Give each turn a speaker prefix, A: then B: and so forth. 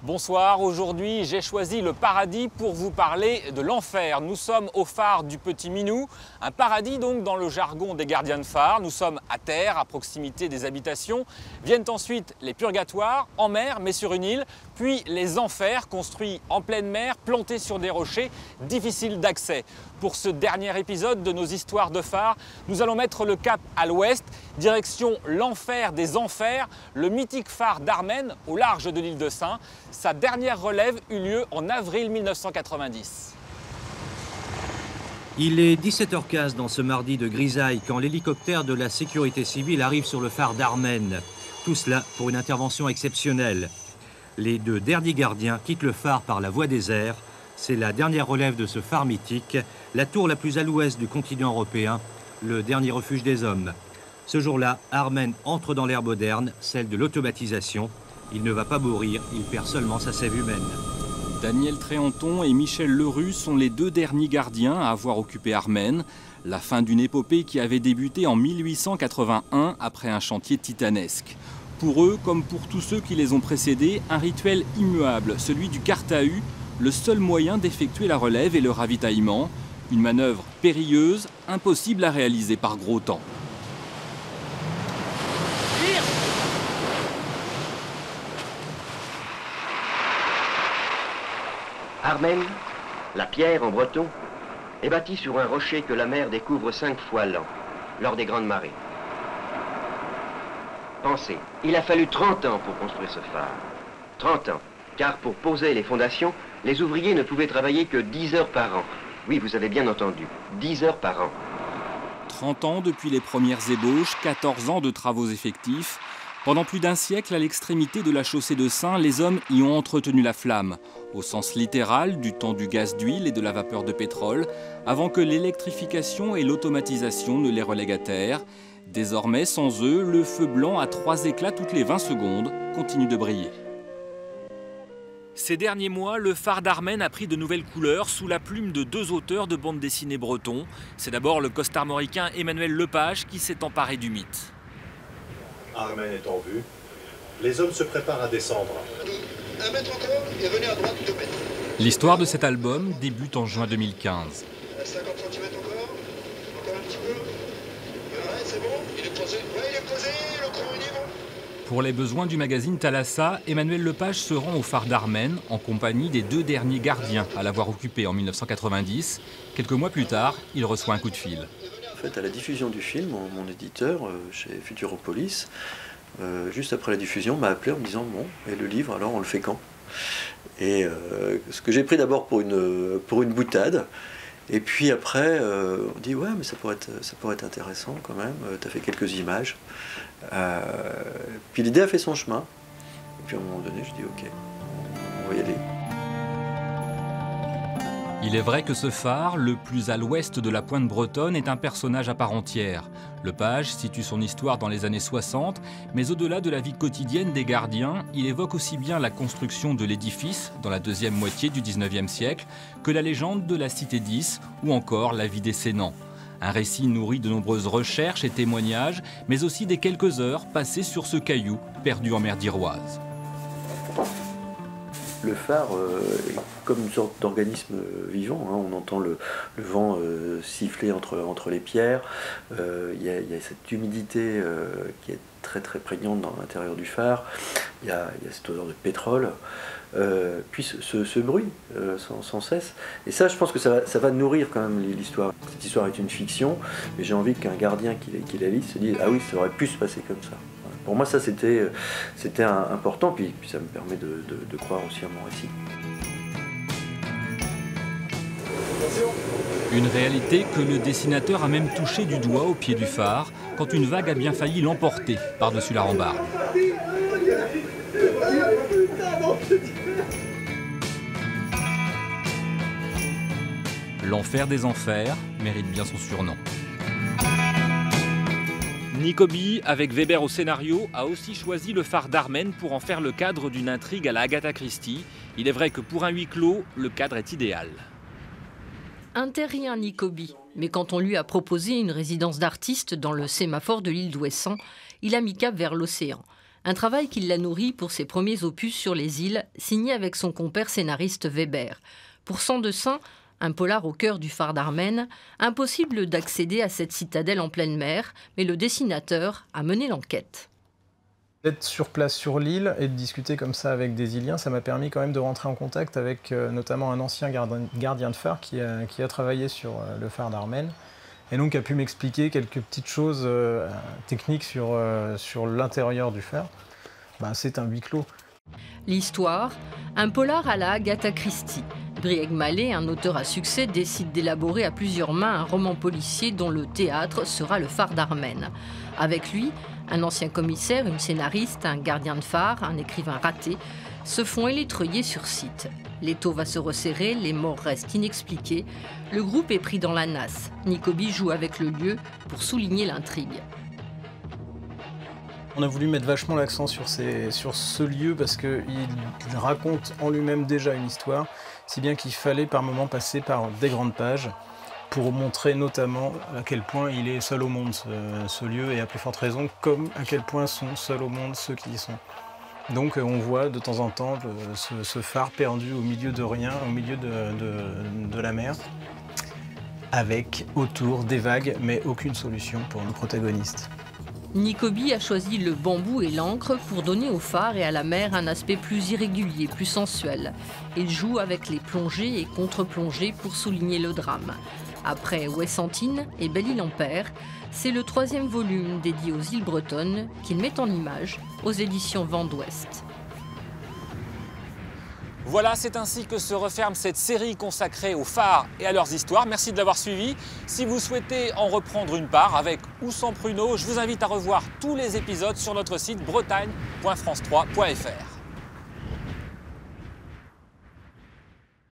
A: Bonsoir, aujourd'hui j'ai choisi le paradis pour vous parler de l'enfer. Nous sommes au phare du Petit Minou, un paradis donc dans le jargon des gardiens de phare. Nous sommes à terre, à proximité des habitations. Viennent ensuite les purgatoires, en mer mais sur une île, puis les enfers construits en pleine mer, plantés sur des rochers, difficiles d'accès. Pour ce dernier épisode de nos histoires de phare, nous allons mettre le cap à l'ouest, direction l'enfer des enfers, le mythique phare d'Armen au large de l'île de Sein. Sa dernière relève eut lieu en avril 1990.
B: Il est 17h15 dans ce mardi de grisaille quand l'hélicoptère de la sécurité civile arrive sur le phare d'Armen. Tout cela pour une intervention exceptionnelle. Les deux derniers gardiens quittent le phare par la voie des airs. C'est la dernière relève de ce phare mythique, la tour la plus à l'ouest du continent européen, le dernier refuge des hommes. Ce jour-là, Armen entre dans l'ère moderne, celle de l'automatisation. Il ne va pas mourir, il perd seulement sa sève humaine.
C: Daniel Tréanton et Michel Lerue sont les deux derniers gardiens à avoir occupé Armen. La fin d'une épopée qui avait débuté en 1881 après un chantier titanesque. Pour eux, comme pour tous ceux qui les ont précédés, un rituel immuable, celui du quart-à-U, le seul moyen d'effectuer la relève et le ravitaillement. Une manœuvre périlleuse, impossible à réaliser par gros temps.
D: Armen, la pierre en breton, est bâtie sur un rocher que la mer découvre 5 fois l'an, lors des grandes marées. Pensez, il a fallu 30 ans pour construire ce phare. 30 ans, car pour poser les fondations, les ouvriers ne pouvaient travailler que 10 heures par an. Oui, vous avez bien entendu, 10 heures par an.
C: 30 ans depuis les premières ébauches, 14 ans de travaux effectifs. Pendant plus d'un siècle, à l'extrémité de la chaussée de Sein, les hommes y ont entretenu la flamme, au sens littéral du temps du gaz d'huile et de la vapeur de pétrole, avant que l'électrification et l'automatisation ne les relèguent à terre. Désormais, sans eux, le feu blanc à 3 éclats toutes les 20 secondes continue de briller. Ces derniers mois, le phare d'Armen a pris de nouvelles couleurs sous la plume de deux auteurs de bande dessinée bretons. C'est d'abord le costarmoricain Emmanuel Lepage qui s'est emparé du mythe.
E: Armen est en vue. Les hommes se préparent à descendre.
F: 1 mètre encore et venez à droite 2 mètres.
C: L'histoire de cet album débute en juin 2015.
F: 50 cm encore un petit peu. Ouais, c'est bon, il est posé. Ouais, il est posé, le crew est libre.
C: Pour les besoins du magazine Thalassa, Emmanuel Lepage se rend au phare d'Armen en compagnie des deux derniers gardiens à l'avoir occupé en 1990. Quelques mois plus tard, il reçoit un coup de fil.
G: En fait, à la diffusion du film, mon éditeur chez Futuropolis, juste après la diffusion, m'a appelé en me disant « Bon, et le livre, alors on le fait quand ?» Et ce que j'ai pris d'abord pour une boutade, et puis après, on dit « Ouais, mais ça pourrait être intéressant quand même, tu as fait quelques images. » Puis l'idée a fait son chemin, et puis à un moment donné, je dis « Ok, on va y aller. »
C: Il est vrai que ce phare, le plus à l'ouest de la pointe bretonne, est un personnage à part entière. Lepage situe son histoire dans les années 60, mais au-delà de la vie quotidienne des gardiens, il évoque aussi bien la construction de l'édifice, dans la deuxième moitié du 19e siècle, que la légende de la Cité 10, ou encore la vie des Sénans. Un récit nourri de nombreuses recherches et témoignages, mais aussi des quelques heures passées sur ce caillou perdu en mer d'Iroise.
G: Le phare est comme une sorte d'organisme vivant, hein. On entend le vent siffler entre les pierres, il y a cette humidité qui est très très prégnante dans l'intérieur du phare, il y a cette odeur de pétrole, puis ce bruit sans cesse. Et ça, je pense que ça va nourrir quand même l'histoire. Cette histoire est une fiction, mais j'ai envie qu'un gardien qui la lit se dise « Ah oui, ça aurait pu se passer comme ça ». Pour moi, ça, c'était important, puis ça me permet de croire aussi à mon récit.
C: Une réalité que le dessinateur a même touché du doigt au pied du phare, quand une vague a bien failli l'emporter par-dessus la rambarde. L'enfer des enfers mérite bien son surnom. Nicobi, avec Weber au scénario, a aussi choisi le phare d'Armen pour en faire le cadre d'une intrigue à la Agatha Christie. Il est vrai que pour un huis clos, le cadre est idéal.
H: Un terrien Nicobi, mais quand on lui a proposé une résidence d'artiste dans le sémaphore de l'île d'Ouessant, il a mis cap vers l'océan. Un travail qui l'a nourri pour ses premiers opus sur les îles, signé avec son compère scénariste Weber. Pour Sang de Saint, un polar au cœur du phare d'Armen, impossible d'accéder à cette citadelle en pleine mer, mais le dessinateur a mené l'enquête.
I: D'être sur place sur l'île et de discuter comme ça avec des Iliens, ça m'a permis quand même de rentrer en contact avec notamment un ancien gardien de phare qui a travaillé sur le phare d'Armen et donc a pu m'expliquer quelques petites choses techniques sur l'intérieur du phare. C'est un huis clos.
H: L'histoire, un polar à la Agatha Christie. Brieg Mallet, un auteur à succès, décide d'élaborer à plusieurs mains un roman policier dont le théâtre sera le phare d'Armen. Avec lui, un ancien commissaire, une scénariste, un gardien de phare, un écrivain raté, se font élétreuiller sur site. L'étau va se resserrer, les morts restent inexpliqués. Le groupe est pris dans la nasse. Nicobi joue avec le lieu pour souligner l'intrigue.
I: On a voulu mettre vachement l'accent sur ce lieu parce qu'il raconte en lui-même déjà une histoire, si bien qu'il fallait par moments passer par des grandes pages pour montrer notamment à quel point il est seul au monde, ce lieu, et à plus forte raison, comme à quel point sont seuls au monde ceux qui y sont. Donc on voit de temps en temps ce phare perdu au milieu de rien, au milieu de la mer, avec autour des vagues, mais aucune solution pour le protagoniste.
H: Nicobi a choisi le bambou et l'encre pour donner au phare et à la mer un aspect plus irrégulier, plus sensuel. Il joue avec les plongées et contre-plongées pour souligner le drame. Après Ouessantine et Belle-Île-en-Père, c'est le 3e volume dédié aux îles bretonnes qu'il met en image aux éditions Vent d'Ouest.
A: Voilà, c'est ainsi que se referme cette série consacrée aux phares et à leurs histoires. Merci de l'avoir suivi. Si vous souhaitez en reprendre une part, avec ou sans pruneaux, je vous invite à revoir tous les épisodes sur notre site bretagne.france3.fr.